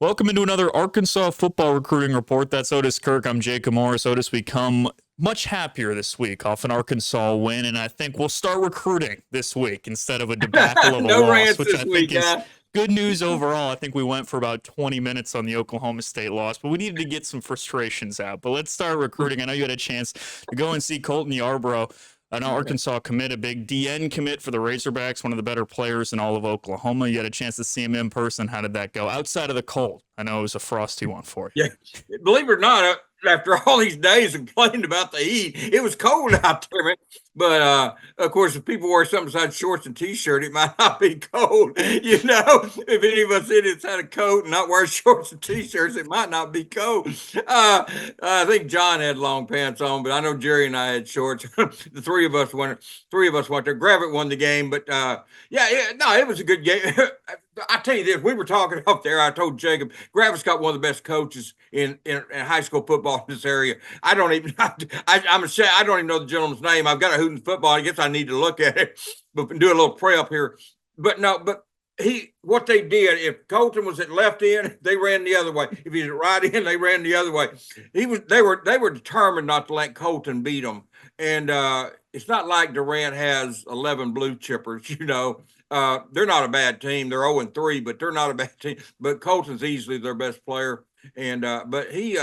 Welcome into another Arkansas football recruiting report. That's Otis Kirk. I'm Jacob Morris. Otis, we come much happier this week off an Arkansas win, and I think we'll start recruiting this week instead of a debacle of a No loss, rants which this I think week, is huh? good news overall. I think we went for about 20 minutes on the Oklahoma State loss, but we needed to get some frustrations out. But let's start recruiting. I know you had a chance to go and see Colton Yarbrough, an Arkansas commit, a big DN commit for the Razorbacks, one of the better players in all of Oklahoma. You had a chance to see him in person. How did that go? Outside of the cold, I know it was a frosty one for you. Yeah, believe it or not, after all these days complaining about the heat, it was cold out there, man. But of course, if people wear something besides shorts and t-shirt, it might not be cold. If any of us in it's had a coat and not wear shorts and t-shirts, it might not be cold. I think John had long pants on, but I know Jerry and I had shorts. The three of us went. Three of us went there. Gravett won the game, but no, it was a good game. I tell you this, we were talking up there. I told Jacob, Gravis got one of the best coaches in high school football in this area. I don't even, I don't even know the gentleman's name. I've got a Hootens football. I guess I need to look at it, but do a little prep here. But no, but what they did, if Colton was at left end, they ran the other way. If he's at right end, they ran the other way. They were determined not to let Colton beat them. And it's not like Durant has 11 blue chippers, they're not a bad team. They're 0-3, but they're not a bad team. But Colton's easily their best player, and but he's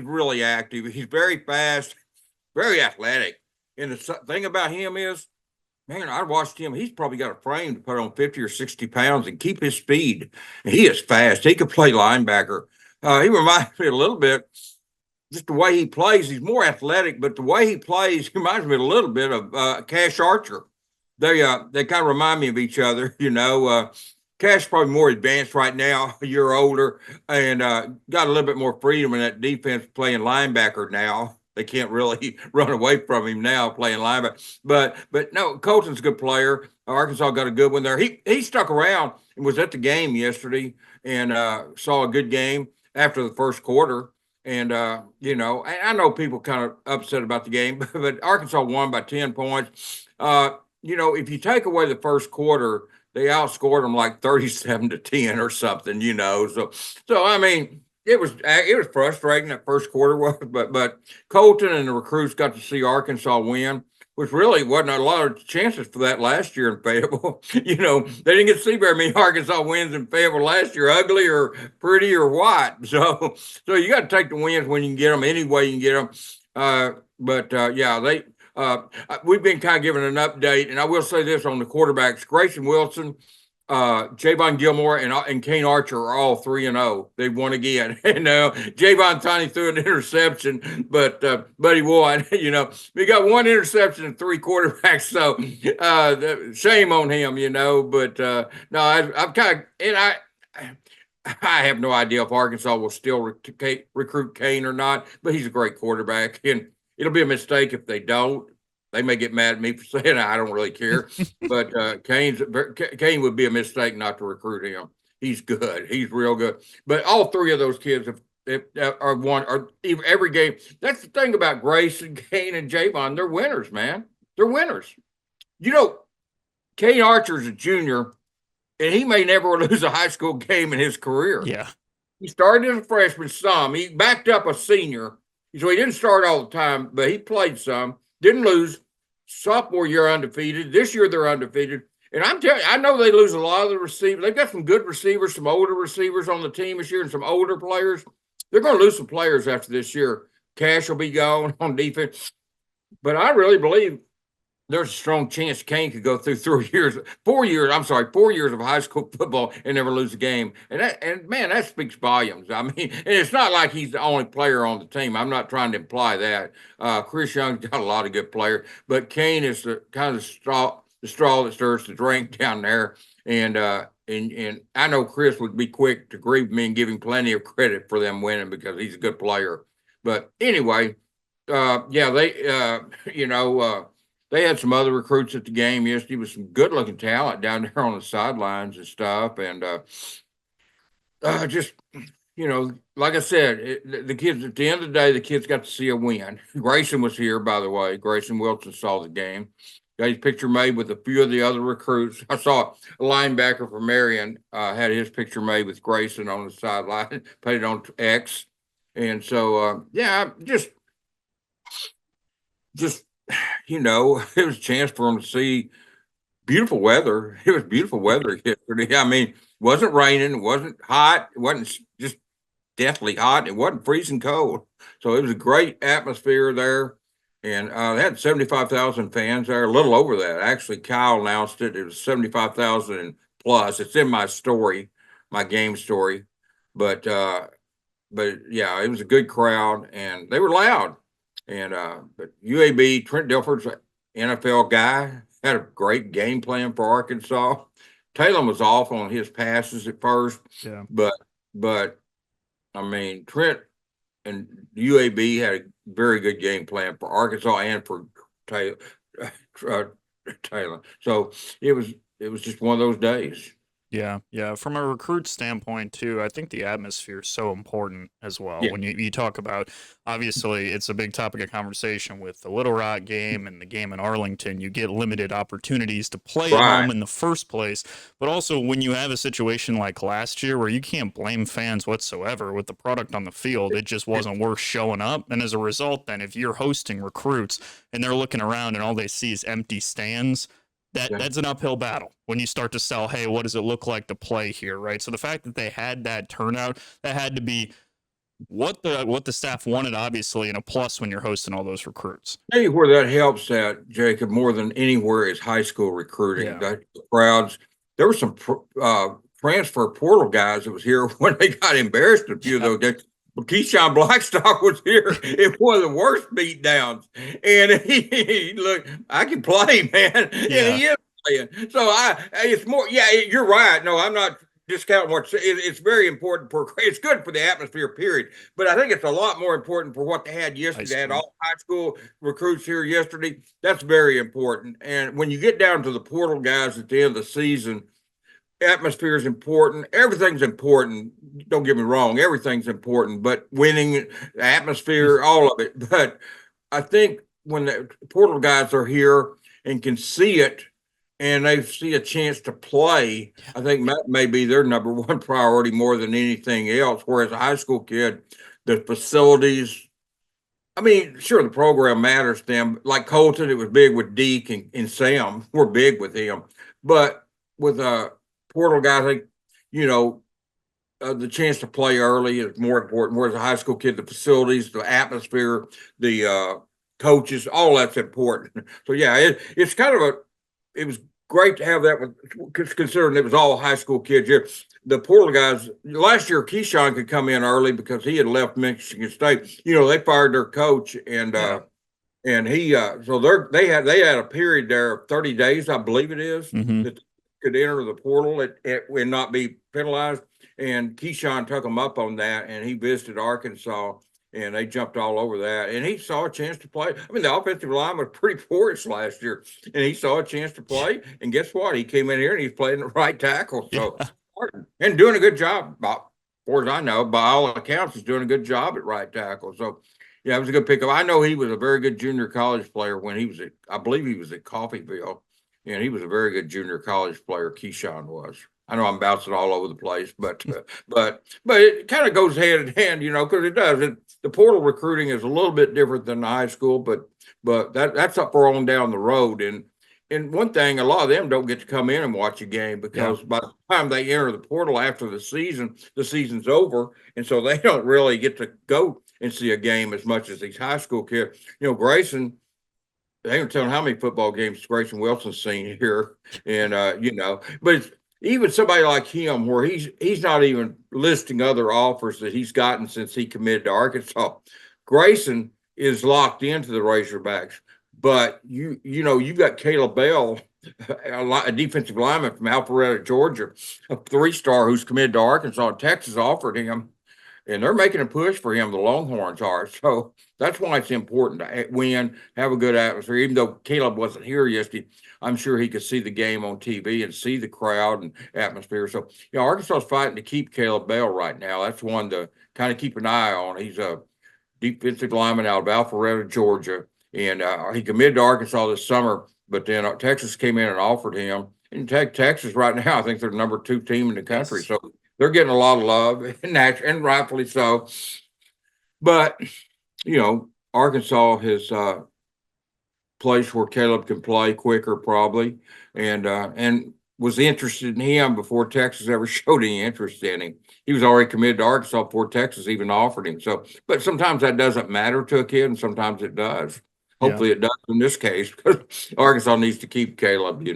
really active. He's very fast, very athletic. And the thing about him is, man, I watched him. He's probably got a frame to put on 50 or 60 pounds and keep his speed. And he is fast. He could play linebacker. He reminds me a little bit. Just the way he plays, he's more athletic, but the way he plays he reminds me a little bit of Cash Archer. They kind of remind me of each other, Cash probably more advanced right now, a year older, and got a little bit more freedom in that defense playing linebacker now. They can't really run away from him now playing linebacker. But no, Colton's a good player. Arkansas got a good one there. He stuck around and was at the game yesterday and saw a good game after the first quarter. And, I know people kind of upset about the game, but Arkansas won by 10 points. If you take away the first quarter, they outscored them like 37-10 or something, So I mean, it was frustrating that first quarter was, but Colton and the recruits got to see Arkansas win, which really wasn't a lot of chances for that last year in Fayetteville. They didn't get to see very many Arkansas wins in Fayetteville last year, ugly or pretty or what. So you got to take the wins when you can get them, any way you can get them. We've been kind of giving an update, and I will say this on the quarterbacks: Grayson Wilson, Javon Gilmore, and Kane Archer are all 3-0. They won again. And Javon Tiny threw an interception, but he won. We got one interception and three quarterbacks, so shame on him. But no, I'm kind of, and I have no idea if Arkansas will still recruit Kane or not, but he's a great quarterback, and it'll be a mistake if they don't. They may get mad at me for saying I don't really care, but Kane would be a mistake not to recruit him. He's good. He's real good. But all three of those kids are won every game. That's the thing about Grayson, Kane, and Javon. They're winners, man. They're winners. Kane Archer's a junior, and he may never lose a high school game in his career. Yeah. He started as a freshman some. He backed up a senior. So he didn't start all the time, but he played some. Didn't lose. Sophomore year undefeated. This year they're undefeated. And I'm telling you, I know they lose a lot of the receivers. They've got some good receivers, some older receivers on the team this year, and some older players. They're going to lose some players after this year. Cash will be gone on defense. But I really believe there's a strong chance Kane could go through 4 years of high school football and never lose a game. And man, that speaks volumes. I mean, and it's not like he's the only player on the team. I'm not trying to imply that. Chris Young's got a lot of good players, but Kane is the kind of the straw that stirs the drink down there. And I know Chris would be quick to agree with me and give him plenty of credit for them winning because he's a good player. But anyway, they had some other recruits at the game yesterday with some good-looking talent down there on the sidelines and stuff. And like I said, the kids, at the end of the day, the kids got to see a win. Grayson was here, by the way. Grayson Wilson saw the game. got his picture made with a few of the other recruits. I saw a linebacker from Marion had his picture made with Grayson on the sideline, put it on X. And so, yeah, just, it was a chance for him to see beautiful weather. It was beautiful weather yesterday. I mean, it wasn't raining, it wasn't hot, it wasn't just deathly hot, it wasn't freezing cold. So it was a great atmosphere there. And they had 75,000 fans there, a little over that. Actually, Kyle announced it. It was 75,000 plus. It's in my story, my game story. But yeah, it was a good crowd and they were loud. And but UAB, Trent Dilford's an NFL guy, had a great game plan for Arkansas. Taylor was off on his passes at first, Yeah. but I mean, Trent and UAB had a very good game plan for Arkansas and for Taylor. So it was just one of those days. Yeah, yeah. From a recruit standpoint too, I think the atmosphere is so important as well. Yeah. When you talk about, obviously, it's a big topic of conversation with the Little Rock game and the game in Arlington. You get limited opportunities to play at Right. home in the first place, but also when you have a situation like last year where you can't blame fans whatsoever with the product on the field, it just wasn't worth showing up. And as a result, then if you're hosting recruits and they're looking around and all they see is empty stands, that's an uphill battle when you start to sell, hey, what does it look like to play here, right? So the fact that they had that turnout, that had to be what the staff wanted, obviously, and a plus when you're hosting all those recruits. Tell you where that helps at, Jacob, more than anywhere is high school recruiting. Yeah. The crowds. There were some transfer portal guys that was here when they got embarrassed a few of those days. Well, Keyshawn Blackstock was here in one of the worst beatdowns, and he look, I can play, man, Yeah. and he is playing. So it's more. Yeah, you're right. No, I'm not discounting what it's very important for. It's good for the atmosphere, period. But I think it's a lot more important for what they had yesterday. They had all high school recruits here yesterday. That's very important. And when you get down to the portal guys at the end of the season, atmosphere is important. Everything's important. Don't get me wrong. Everything's important, but winning, atmosphere, all of it. But I think when the portal guys are here and can see it and they see a chance to play, I think that may be their number one priority more than anything else. Whereas a high school kid, the facilities, I mean, sure, the program matters to them. Like Colton, it was big with Deke and Sam. We're big with him. But with portal guy, I think, the chance to play early is more important. Whereas a high school kid, the facilities, the atmosphere, the coaches, all that's important. So yeah, it's kind of it was great to have that with, considering it was all high school kids here. The portal guys last year, Keyshawn could come in early because he had left Michigan State. They fired their coach and he so they had a period there of 30 days, I believe it is, that could enter the portal and not be penalized. And Keyshawn took him up on that, and he visited Arkansas, and they jumped all over that. And he saw a chance to play. I mean, the offensive line was pretty porous last year, and he saw a chance to play. And guess what? He came in here and he's playing the right tackle. So and doing a good job. As far as I know, by all accounts, he's doing a good job at right tackle. So yeah, it was a good pickup. I know he was a very good junior college player when he was I believe he was at Coffeyville. And he was a very good junior college player. Keyshawn was. I know I'm bouncing all over the place, but it kind of goes hand in hand, because it does. The portal recruiting is a little bit different than the high school, but that's up for on down the road. And one thing, a lot of them don't get to come in and watch a game because by the time they enter the portal after the season's over, and so they don't really get to go and see a game as much as these high school kids. Grayson. They don't tell how many football games Grayson Wilson's seen here, and but even somebody like him, where he's not even listing other offers that he's gotten since he committed to Arkansas. Grayson is locked into the Razorbacks, but you've got Caleb Bell, a defensive lineman from Alpharetta, Georgia, a 3-star who's committed to Arkansas. And Texas offered him. And they're making a push for him, the Longhorns are. So that's why it's important to win, have a good atmosphere. Even though Caleb wasn't here yesterday, I'm sure he could see the game on TV and see the crowd and atmosphere. So, Arkansas is fighting to keep Caleb Bell right now. That's one to kind of keep an eye on. He's a defensive lineman out of Alpharetta, Georgia. And he committed to Arkansas this summer, but then Texas came in and offered him. And Texas right now, I think they're the number 2 team in the country, Yes. so they're getting a lot of love, and rightfully so. But Arkansas has place where Caleb can play quicker, probably, and was interested in him before Texas ever showed any interest in him. He was already committed to Arkansas before Texas even offered him. So, but sometimes that doesn't matter to a kid, and sometimes it does. Hopefully, it does in this case, because Arkansas needs to keep Caleb.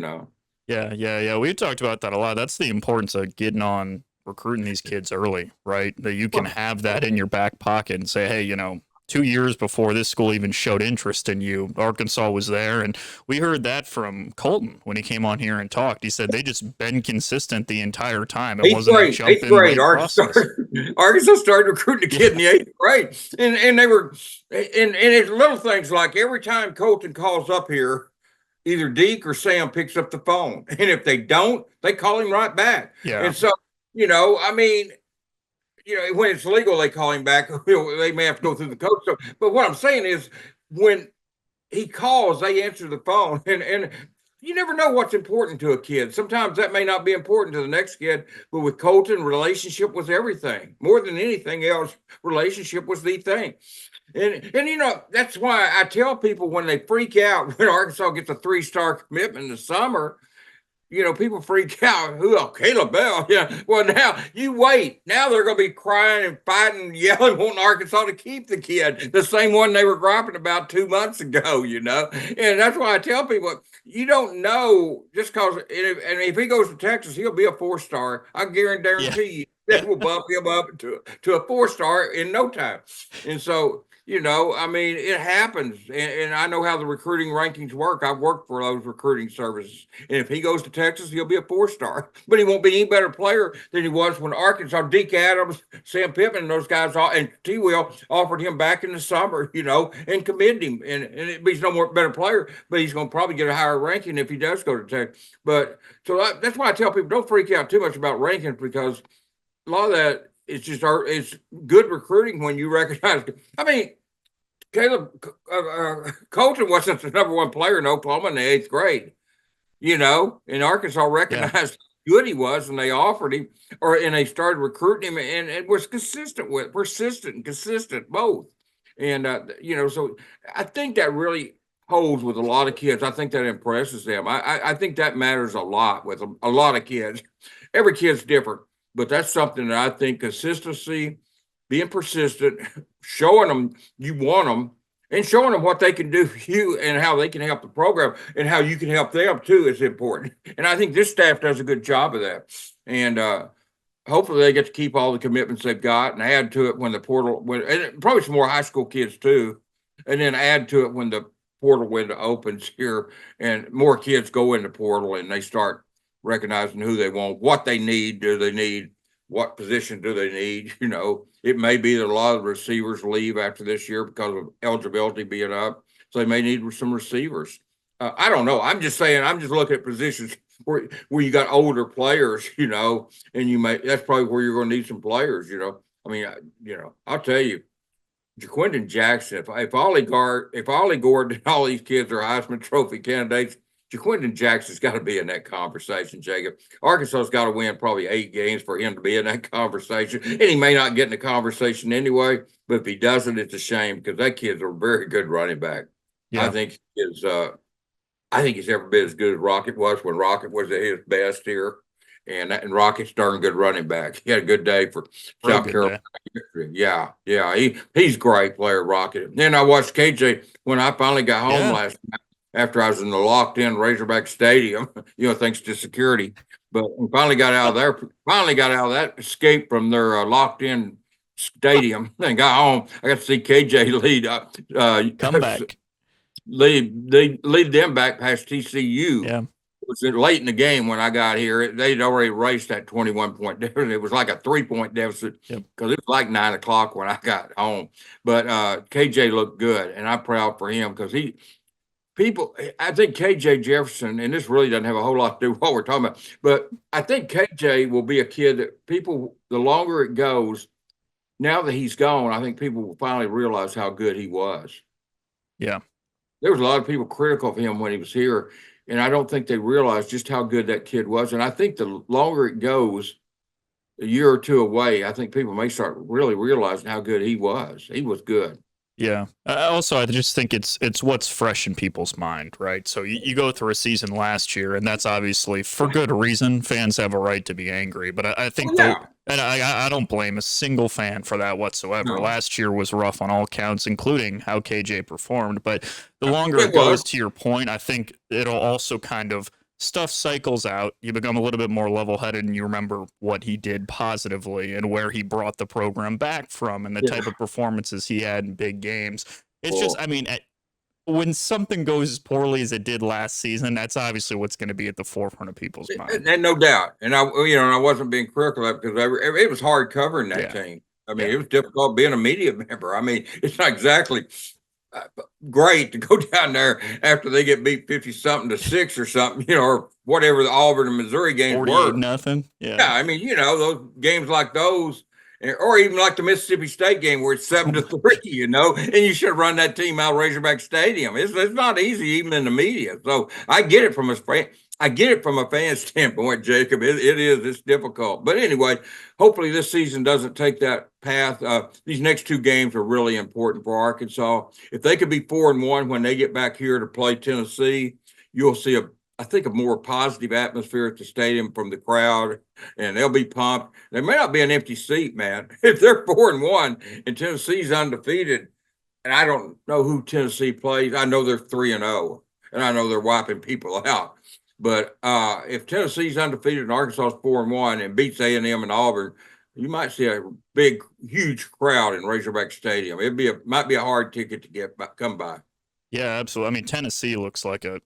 Yeah. We talked about that a lot. That's the importance of getting on recruiting these kids early, right? That you can have that in your back pocket and say, hey, 2 years before this school even showed interest in you, Arkansas was there. And we heard that from Colton when he came on here and talked. He said they just been consistent the entire time. It wasn't a jump in late process. Arkansas started recruiting a kid in the 8th grade. And they were, and it's little things like every time Colton calls up here, either Deke or Sam picks up the phone. And if they don't, they call him right back. Yeah. And so, I mean, when it's legal, they call him back. They may have to go through the coach. So, but what I'm saying is, when he calls, they answer the phone, and you never know what's important to a kid. Sometimes that may not be important to the next kid, but with Colton, relationship was everything. More than anything else, relationship was the thing. And that's why I tell people when they freak out when Arkansas gets a 3-star commitment in the summer. People freak out. Caleb Bell. Yeah. Well, now you wait. Now they're going to be crying and fighting, yelling, wanting Arkansas to keep the kid, the same one they were griping about 2 months ago. And that's why I tell people, you don't know just because. And if he goes to Texas, he'll be a 4-star. I guarantee you. That will bump him up to a 4-star in no time. And so, I mean, it happens. And I know how the recruiting rankings work. I've worked for those recruiting services. And if he goes to Texas, he'll be a 4-star. But he won't be any better player than he was when Arkansas, Deke Adams, Sam Pittman, and those guys, and T. Will offered him back in the summer, and committed him. And he's no more better player, but he's going to probably get a higher ranking if he does go to Texas. But so that's why I tell people, don't freak out too much about rankings, because a lot of that is just it's good recruiting when you recognize. I mean, Caleb Colton wasn't the number 1 player in Oklahoma in the 8th grade, and Arkansas recognized how good he was, and they offered him, and they started recruiting him, and it was persistent both. And so I think that really holds with a lot of kids. I think that impresses them. I think that matters a lot with a lot of kids. Every kid's different. But that's something that I think consistency, being persistent, showing them you want them, and showing them what they can do for you and how they can help the program and how you can help them too is important. And I think this staff does a good job of that. And hopefully they get to keep all the commitments they've got and add to it when the portal, and probably some more high school kids too, and then add to it when the portal window opens here and more kids go in the portal and they start recognizing who they want, what they need, what position do they need. It may be that a lot of the receivers leave after this year because of eligibility being up, so they may need some receivers. I don't know. I'm just saying, I'm just looking at positions where you got older players, and that's probably where you're going to need some players. I mean, I'll tell you, Jaquindon Jackson, if Ollie Gordon and all these kids are Heisman Trophy candidates, Jaquindon Jackson's got to be in that conversation, Jacob. Arkansas's got to win probably 8 games for him to be in that conversation. And he may not get in the conversation anyway, but if he doesn't, it's a shame, because that kid's a very good running back. Yeah. I think he's every bit as good as Rocket was when Rocket was at his best here. And Rocket's darn good running back. He had a good day for South Carolina. Yeah. He's a great player, Rocket. Then I watched KJ when I finally got home last night, after I was in the locked-in Razorback Stadium, thanks to security. But we finally got out of that escape from their locked-in stadium and got home. I got to see KJ lead them back past TCU. Yeah. It was late in the game when I got here. They'd already erased that 21-point deficit. It was like a 3-point deficit because it was like 9 o'clock when I got home. But KJ looked good, and I'm proud for him because I think KJ Jefferson, and this really doesn't have a whole lot to do with what we're talking about, but I think KJ will be a kid that the longer it goes, now that he's gone, I think people will finally realize how good he was. Yeah. there was a lot of people critical of him when he was here, and I don't think they realized just how good that kid was. And I think the longer it goes, a year or two away, I think people may start really realizing how good he was. He was good. Yeah. Also, I just think it's what's fresh in people's mind, right? So you go through a season last year, and that's obviously for good reason. Fans have a right to be angry, but I Oh think yeah, and I don't blame a single fan for that whatsoever. no, Last year was rough on all counts, including how KJ performed. But the longer it it was. goes, to your point, I think it'll also kind of stuff cycles out. You become a little bit more level headed and you remember what he did positively and where he brought the program back from and the Yeah. type of performances he had in big games. It's just, Well, I mean, when something goes as poorly as it did last season, that's obviously what's going to be at the forefront of people's mind. and no doubt. And I wasn't being critical of it because it was hard covering that Yeah. team. I mean, Yeah. it was difficult being a media member. I mean, it's not exactly uh, great to go down there after they get beat 50 something to 6 or something, or whatever the Auburn and Missouri games 48 were. nothing. Yeah. Yeah, I mean, those games like those, or even like the Mississippi State game where it's 7-3, and you should run that team out of Razorback Stadium. It's not easy even in the media. So I get it from a fan. I get it from a fan standpoint, Jacob. It's difficult. But anyway, hopefully this season doesn't take that path. These next two games are really important for Arkansas. If they could be 4-1 when they get back here to play Tennessee, you'll see I think a more positive atmosphere at the stadium from the crowd, and they'll be pumped. There may not be an empty seat, man. If they're 4-1 and Tennessee's undefeated, and I don't know who Tennessee plays, I know they're 3-0, and I know they're wiping people out. But if Tennessee's undefeated and Arkansas's 4-1 and beats A&M and Auburn, you might see a big, huge crowd in Razorback Stadium. Might be a hard ticket to come by. Yeah, absolutely. I mean, Tennessee looks like a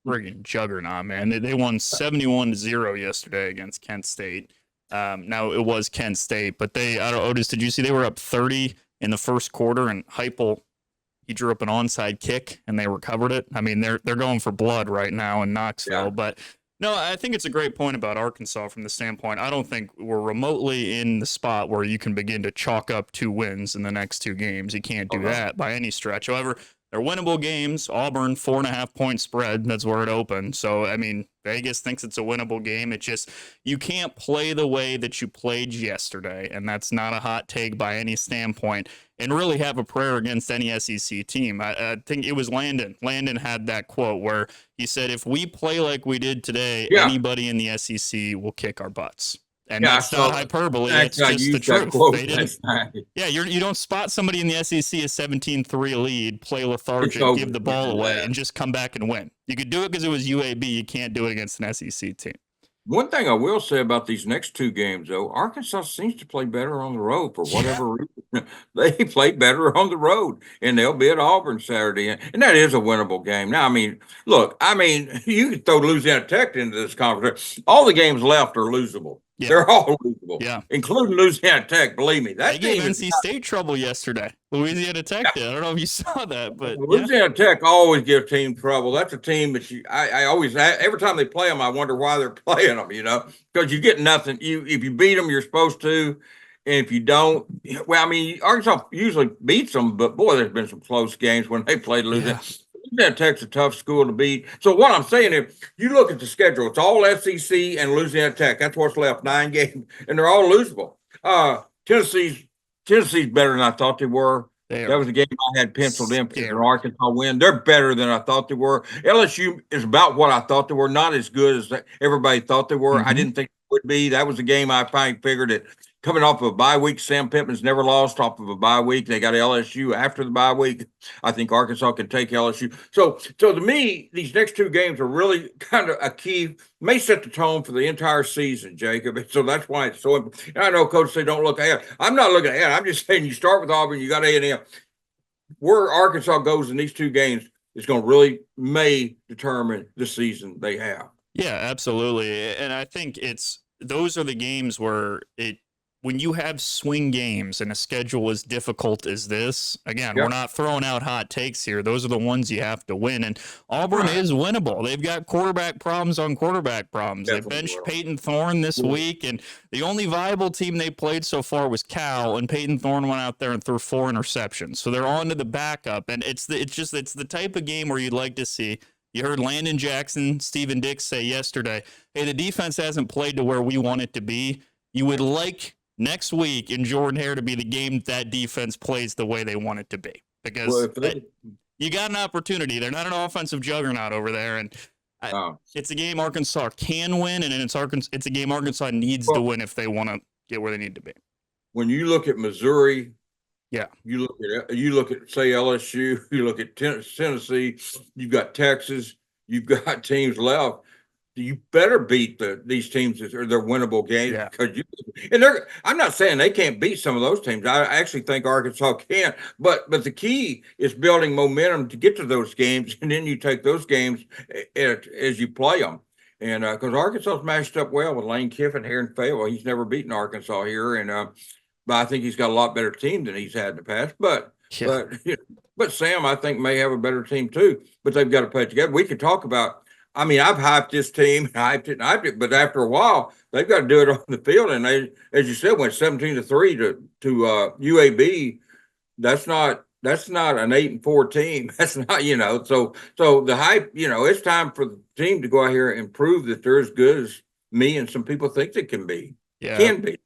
friggin' juggernaut, man. They won 71-0 yesterday against Kent State. Now it was Kent State, but I don't know, Otis, did you see they were up 30 in the first quarter and Heupel, he drew up an onside kick and they recovered it. I mean, they're going for blood right now in Knoxville, Yeah. but no, I think it's a great point about Arkansas from the standpoint. I don't think we're remotely in the spot where you can begin to chalk up 2 wins in the next 2 games. You can't do that by any stretch. However, they're winnable games. Auburn, 4.5-point spread. That's where it opened. So, I mean, Vegas thinks it's a winnable game. It just, you can't play the way that you played yesterday. And that's not a hot take by any standpoint. And really have a prayer against any SEC team. I think it was Landon. Landon had that quote where he said, if we play like we did today, anybody in the SEC will kick our butts. And that's not hyperbole. It's just the truth. They didn't. Yeah, you don't spot somebody in the SEC a 17-3 lead, play lethargic, give the ball away, and just come back and win. You could do it because it was UAB. You can't do it against an SEC team. One thing I will say about these next 2 games, though, Arkansas seems to play better on the road for whatever reason. They play better on the road, and they'll be at Auburn Saturday, and that is a winnable game. Now, I mean, look, you could throw Louisiana Tech into this conference. All the games left are losable. Yeah. They're all losable, including Louisiana Tech. Believe me, that they gave NC State trouble yesterday. Louisiana Tech did. I don't know if you saw that, but Louisiana Tech always gives team trouble. That's a team that I always, every time they play them, I wonder why they're playing them. Because you get nothing. If you beat them, you're supposed to, and if you don't, well, I mean, Arkansas usually beats them, but boy, there's been some close games when they played Louisiana. Yeah. Louisiana Tech's a tough school to beat. So what I'm saying is, you look at the schedule; it's all SEC and Louisiana Tech. That's what's left, 9 games, and they're all losable. Tennessee's better than I thought they were. That was a game I had penciled in for an Arkansas win. They're better than I thought they were. LSU is about what I thought they were, not as good as everybody thought they were. I didn't think it would be. That was a game I finally figured that coming off of a bye week, Sam Pittman's never lost off of a bye week. They got LSU after the bye week. I think Arkansas can take LSU. So to me, these next 2 games are really kind of a key, may set the tone for the entire season, Jacob. So that's why it's so important. And I know coaches say don't look ahead. I'm not looking ahead. I'm just saying you start with Auburn, you got A&M. Where Arkansas goes in these 2 games is going to may determine the season they have. Yeah, absolutely. And I think those are the games where when you have swing games and a schedule as difficult as this, again, we're Yep. not throwing out hot takes here. Those are the ones you have to win. And Auburn Right. is winnable. They've got quarterback problems on quarterback problems. They Definitely benched will. Peyton Thorne this week, and the only viable team they played so far was Cal, and Peyton Thorne went out there and threw 4 interceptions. So they're on to the backup, and it's the type of game where you'd like to see. You heard Landon Jackson, Stephen Dix say yesterday, hey, the defense hasn't played to where we want it to be. You would like next week in Jordan Hare to be the game that defense plays the way they want it to be, because you got an opportunity. They're not an offensive juggernaut over there, and it's a game Arkansas can win, and it's a game Arkansas needs to win if they want to get where they need to be. When you look at Missouri, yeah, you look at say LSU, you look at Tennessee, you've got Texas, you've got teams left. You better beat these teams, or they're winnable games. Yeah. I'm not saying they can't beat some of those teams. I actually think Arkansas can, but the key is building momentum to get to those games, and then you take those games as you play them. And because Arkansas's matched up well with Lane Kiffin here in Fayetteville, he's never beaten Arkansas here, and but I think he's got a lot better team than he's had in the past. But Sam, I think, may have a better team too. But they've got to play together. We could talk about. I mean, I've hyped this team, hyped it, but after a while, they've got to do it on the field. And they, as you said, went 17-3 to UAB. That's not an 8-4 team. That's not, so the hype, it's time for the team to go out here and prove that they're as good as me and some people think they can be. Yeah. Can be.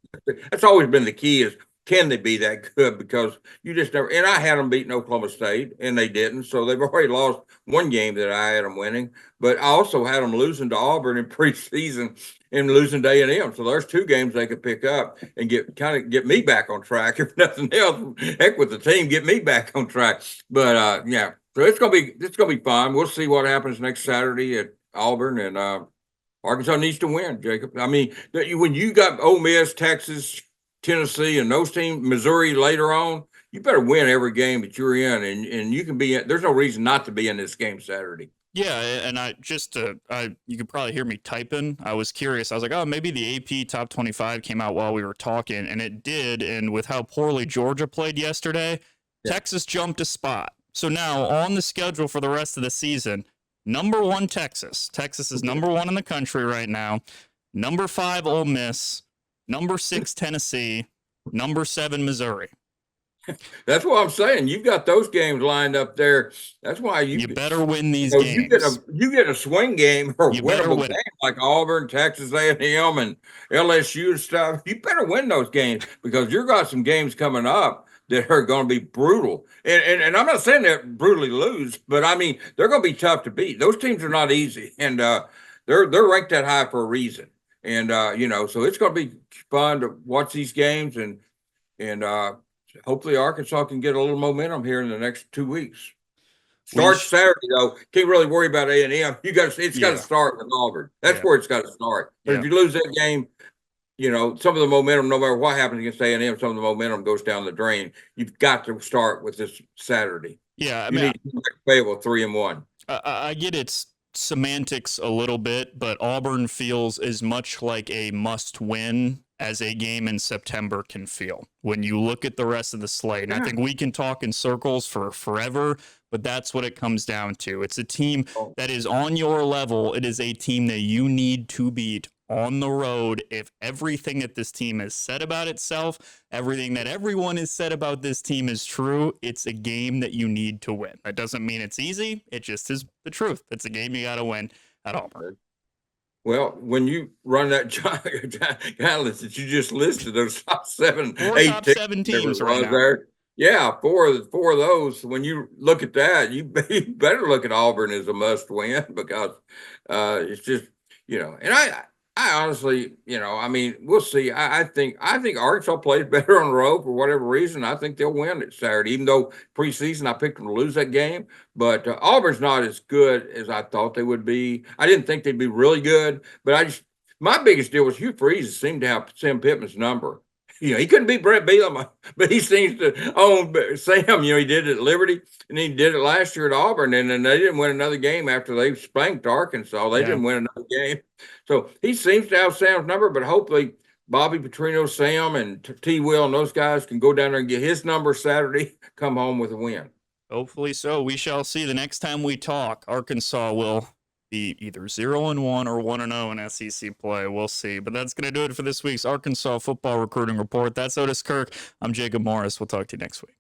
That's always been the key, is can they be that good? Because you just never, and I had them beating Oklahoma State, and they didn't. So they've already lost one game that I had them winning. But I also had them losing to Auburn in preseason and losing to A&M. So there's 2 games they could pick up and get me back on track. If nothing else, heck with the team, get me back on track. But yeah, so it's gonna be fun. We'll see what happens next Saturday at Auburn, and Arkansas needs to win, Jacob. I mean, when you got Ole Miss, Texas, Tennessee, and those teams, Missouri later on, you better win every game that you're in, and you can be in. There's no reason not to be in this game Saturday. Yeah, and you could probably hear me typing. I was curious. I was like, oh, maybe the AP Top 25 came out while we were talking, and it did. And with how poorly Georgia played yesterday, Texas jumped a spot. So now on the schedule for the rest of the season, number 1 Texas. Texas is number 1 in the country right now. Number 5 Ole Miss. Number 6 Tennessee. Number 7 Missouri. That's what I'm saying. You've got those games lined up there. That's why you better win these games. You get a swing game or winnable game like Auburn, Texas A&M, and LSU and stuff. You better win those games, because you've got some games coming up that are going to be brutal. And I'm not saying they're brutally lose, but I mean, they're going to be tough to beat. Those teams are not easy, and they're ranked that high for a reason. And so it's going to be fun to watch these games, and hopefully Arkansas can get a little momentum here in the next 2 weeks. Starts Saturday though. Can't really worry about A&M. Got to start with Auburn. That's where it's got to start. But if you lose that game, some of the momentum, no matter what happens against A&M, some of the momentum goes down the drain. You've got to start with this Saturday. Yeah, you need to play with 3-1. I get it's semantics a little bit, but Auburn feels as much like a must-win as a game in September can feel when you look at the rest of the slate. And I think we can talk in circles for forever, but that's what it comes down to. It's a team that is on your level. It is a team that you need to beat on the road. If everything that this team has said about itself, everything that everyone has said about this team is true, it's a game that you need to win. That doesn't mean it's easy. It just is the truth. It's a game you got to win at Auburn. Well, when you run that guy list that you just listed, there's top 7, 8 teams right now. There. Yeah, four of those. When you look at that, you better look at Auburn as a must win, because it's just, and I honestly, I mean, we'll see. I think Arkansas plays better on the road for whatever reason. I think they'll win it Saturday, even though preseason I picked them to lose that game. But Auburn's not as good as I thought they would be. I didn't think they'd be really good, but my biggest deal was Hugh Freeze seemed to have Sam Pittman's number. He couldn't beat Brett Bielema, but he seems to own Sam. He did it at Liberty, and he did it last year at Auburn, and then they didn't win another game after they spanked Arkansas. They didn't win another game. So he seems to have Sam's number, but hopefully Bobby Petrino, Sam, and T. Will, and those guys can go down there and get his number Saturday, come home with a win. Hopefully so. We shall see. The next time we talk, Arkansas will be either 0-1 or 1-0 in SEC play. We'll see. But that's going to do it for this week's Arkansas Football Recruiting Report. That's Otis Kirk. I'm Jacob Morris. We'll talk to you next week.